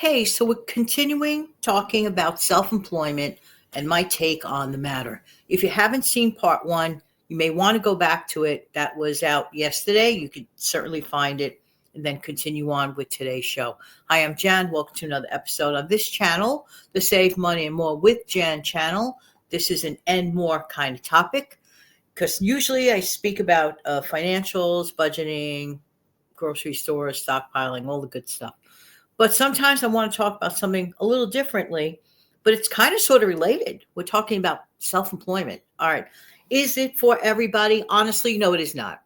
Okay, so we're continuing talking about self-employment and my take on the matter. If you haven't seen part one, you may want to go back to it. That was out yesterday. You could certainly find it and then continue on with today's show. Hi, I'm Jan. Welcome to another episode of this channel, the Save Money and More with Jan channel. This is an and more kind of topic because usually I speak about financials, budgeting, grocery stores, stockpiling, all the good stuff. But sometimes I want to talk about something a little differently, but it's kind of sort of related. We're talking about self-employment. All right. Is it for everybody? Honestly, no, it is not.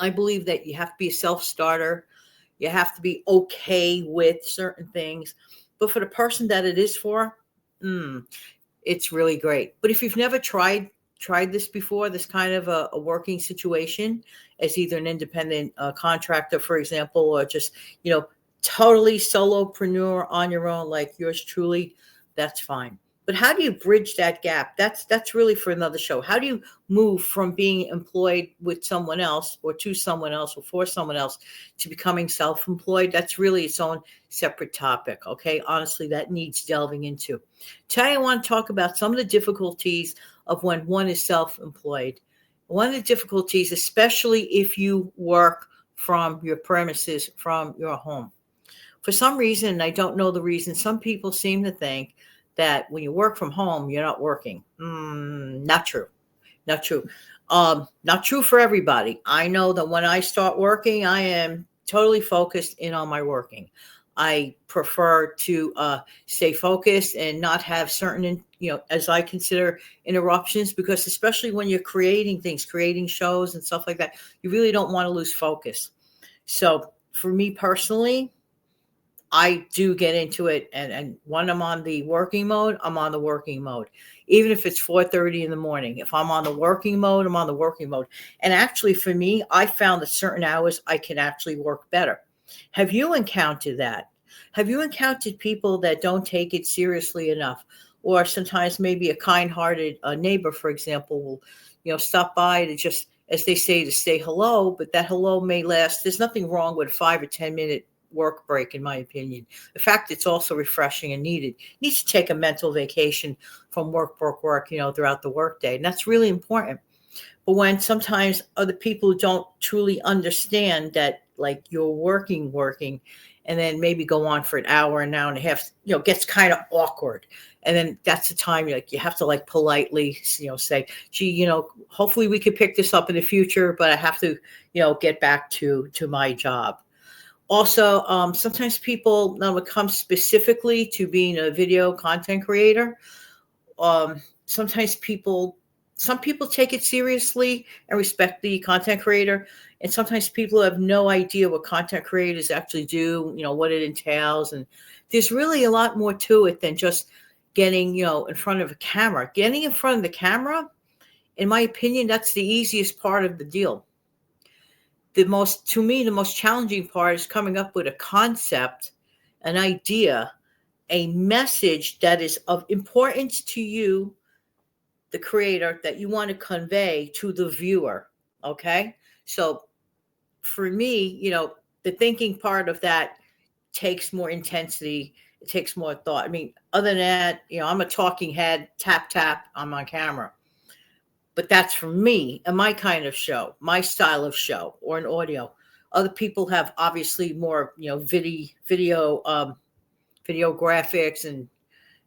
I believe that you have to be a self-starter. You have to be okay with certain things. But for the person that it is for, it's really great. But if you've never tried this before, this kind of a working situation as either an independent contractor, for example, or just, totally solopreneur on your own, like yours truly, that's fine. But how do you bridge that gap? That's really for another show. How do you move from being employed with someone else or to someone else or for someone else to becoming self-employed? That's really its own separate topic. Okay. Honestly, that needs delving into. Today, I want to talk about some of the difficulties of when one is self-employed. One of the difficulties, especially if you work from your premises, from your home. For some reason, I don't know the reason, some people seem to think that when you work from home, you're not working. Not true. Not true. Not true for everybody. I know that when I start working, I am totally focused in on my working. I prefer to stay focused and not have certain, as I consider interruptions, because especially when you're creating things, creating shows and stuff like that, you really don't want to lose focus. So for me personally, I do get into it, and when I'm on the working mode, I'm on the working mode. Even if it's 4:30 in the morning, if I'm on the working mode, I'm on the working mode. And actually, for me, I found that certain hours I can actually work better. Have you encountered that? Have you encountered people that don't take it seriously enough? Or sometimes maybe a kind-hearted neighbor, for example, will stop by to just, as they say, to say hello, but that hello may last. There's nothing wrong with a 5 or 10-minute work break, in my opinion. In fact, it's also refreshing and needed. You need to take a mental vacation from work, throughout the workday. And that's really important. But when sometimes other people don't truly understand that, like, you're working, and then maybe go on for an hour and a half, gets kind of awkward. And then that's the time you have to politely, say, gee, hopefully we could pick this up in the future, but I have to, get back to my job. Also, sometimes people, now it comes specifically to being a video content creator. Some people take it seriously and respect the content creator. And sometimes people have no idea what content creators actually do, what it entails. And there's really a lot more to it than just getting, in front of a camera. Getting in front of the camera, in my opinion, that's the easiest part of the deal. The most challenging part is coming up with a concept, an idea, a message that is of importance to you, the creator, that you want to convey to the viewer. Okay. So for me, the thinking part of that takes more intensity. It takes more thought. I mean, other than that, I'm a talking head, tap, on my camera. But that's for me and my kind of show, my style of show, or an audio. Other people have obviously more, video graphics and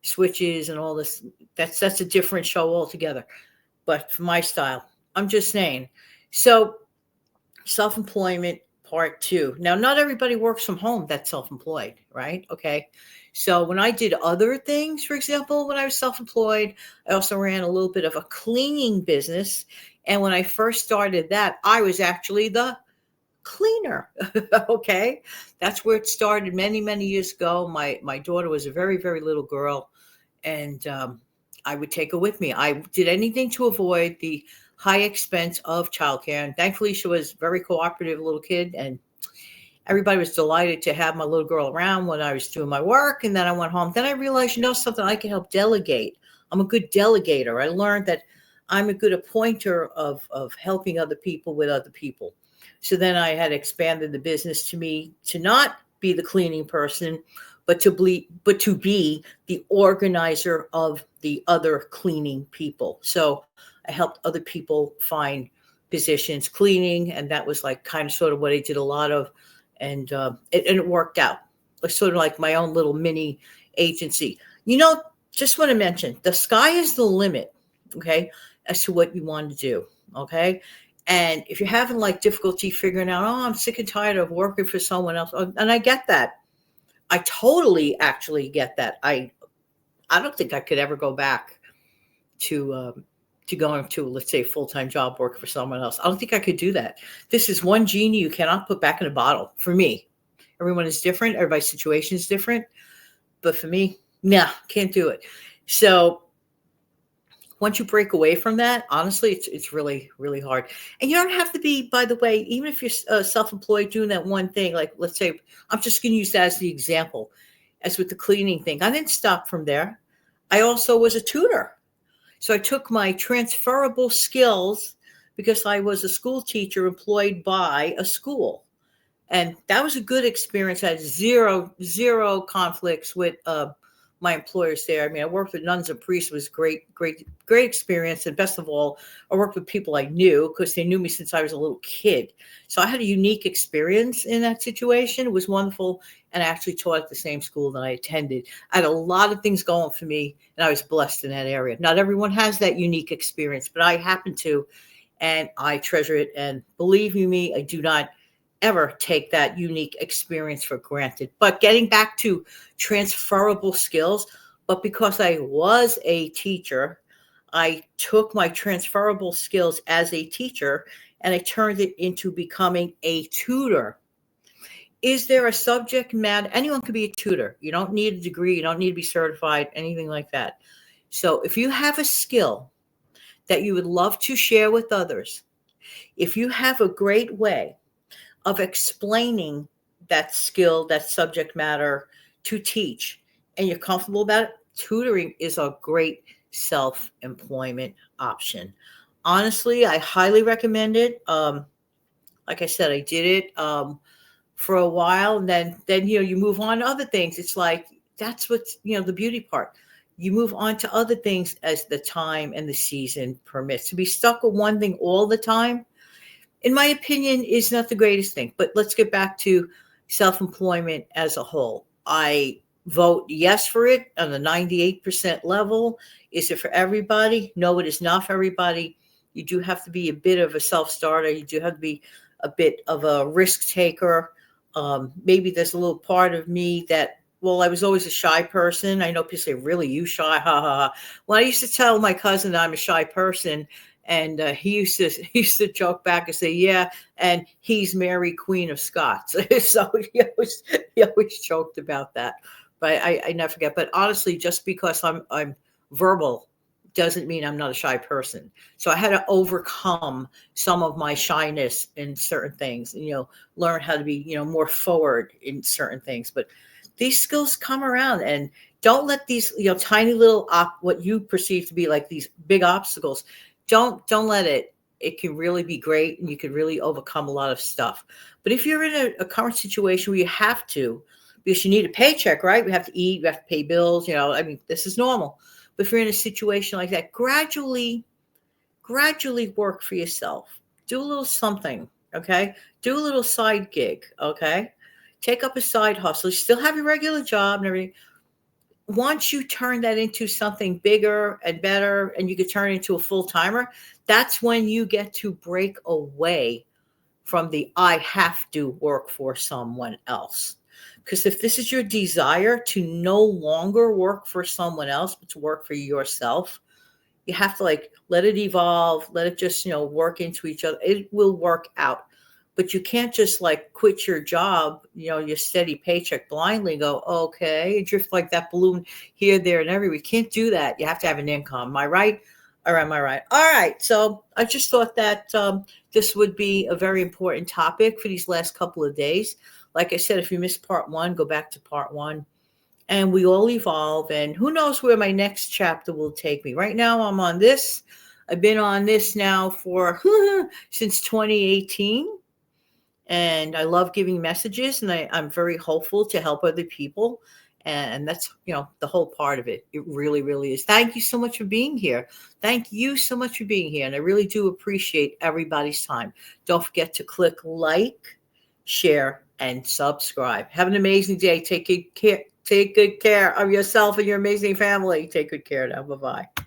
switches and all this. That's a different show altogether. But for my style, I'm just saying. So self-employment part 2. Now, not everybody works from home that's self-employed, right? Okay. So when I did other things, for example, when I was self-employed, I also ran a little bit of a cleaning business. And when I first started that, I was actually the cleaner. Okay. That's where it started many, many years ago. My daughter was a very, very little girl, and I would take her with me. I did anything to avoid the high expense of childcare. And thankfully, she was a very cooperative little kid, and everybody was delighted to have my little girl around when I was doing my work. And then I went home. Then I realized, something, I can help delegate. I'm a good delegator. I learned that I'm a good appointer of helping other people with other people. So then I had expanded the business to me to not be the cleaning person, but to be the organizer of the other cleaning people. So I helped other people find positions cleaning, and that was like kind of sort of what I did a lot of, and it worked out. It's sort of like my own little mini agency. Just want to mention the sky is the limit, okay, as to what you want to do, okay. And if you're having like difficulty figuring out, oh, I'm sick and tired of working for someone else, and I get that. I totally actually get that. I don't think I could ever go back to going to, let's say, a full-time job working for someone else. I don't think I could do that. This is one genie you cannot put back in a bottle for me. Everyone is different. Everybody's situation is different. But for me, nah, can't do it. So once you break away from that, honestly, it's really, really hard. And you don't have to be, by the way, even if you're self-employed doing that one thing, like let's say, I'm just going to use that as the example, as with the cleaning thing. I didn't stop from there. I also was a tutor. So I took my transferable skills because I was a school teacher employed by a school. And that was a good experience. I had zero conflicts with my employers there. I mean, I worked with nuns and priests. It was great experience. And best of all, I worked with people I knew because they knew me since I was a little kid. So I had a unique experience in that situation. It was wonderful. And I actually taught at the same school that I attended. I had a lot of things going for me, and I was blessed in that area. Not everyone has that unique experience, but I happen to, and I treasure it. And believe you me, I do not ever take that unique experience for granted. But getting back to transferable skills, but because I was a teacher, I took my transferable skills as a teacher and I turned it into becoming a tutor. Is there a subject matter? Anyone could be a tutor. You don't need a degree. You don't need to be certified, anything like that. So if you have a skill that you would love to share with others, if you have a great way of explaining that skill, that subject matter to teach, and you're comfortable about it, tutoring is a great self-employment option. Honestly, I highly recommend it. Like I said, I did it for a while, and then you move on to other things. It's like that's what's the beauty part. You move on to other things as the time and the season permits. To be stuck with one thing all the time, in my opinion, is not the greatest thing. But let's get back to self-employment as a whole. I vote yes for it on the 98% level. Is it for everybody? No, it is not for everybody. You do have to be a bit of a self-starter. You do have to be a bit of a risk taker. Maybe there's a little part of me that, well, I was always a shy person. I know people say, really, you shy? Ha, ha, ha. Well, I used to tell my cousin that I'm a shy person. And he used to joke back and say, yeah, and he's Mary, Queen of Scots. So he always joked about that. But I never forget. But honestly, just because I'm verbal doesn't mean I'm not a shy person. So I had to overcome some of my shyness in certain things, and learn how to be more forward in certain things. But these skills come around, and don't let these tiny little what you perceive to be like these big obstacles. Don't let it can really be great, and you can really overcome a lot of stuff. But if you're in a current situation where you have to, because you need a paycheck, right? We have to eat, we have to pay bills, I mean, this is normal. But if you're in a situation like that, gradually work for yourself. Do a little something, okay? Do a little side gig, okay? Take up a side hustle. You still have your regular job and everything. Once you turn that into something bigger and better, and you can turn it into a full-timer, that's when you get to break away from the I have to work for someone else. Because if this is your desire to no longer work for someone else, but to work for yourself, you have to let it evolve, let it just, work into each other. It will work out. But you can't just quit your job, your steady paycheck blindly and go, okay, drift like that balloon here, there, and everywhere. You can't do that. You have to have an income. Am I right? Or am I right? All right. So I just thought that this would be a very important topic for these last couple of days. Like I said, if you missed part one, go back to part one. And we all evolve. And who knows where my next chapter will take me. Right now, I'm on this. I've been on this now for since 2018. And I love giving messages, and I'm very hopeful to help other people. And that's, the whole part of it. It really, really is. Thank you so much for being here. Thank you so much for being here. And I really do appreciate everybody's time. Don't forget to click like, share, and subscribe. Have an amazing day. Take good care of yourself and your amazing family. Take good care now. Bye-bye.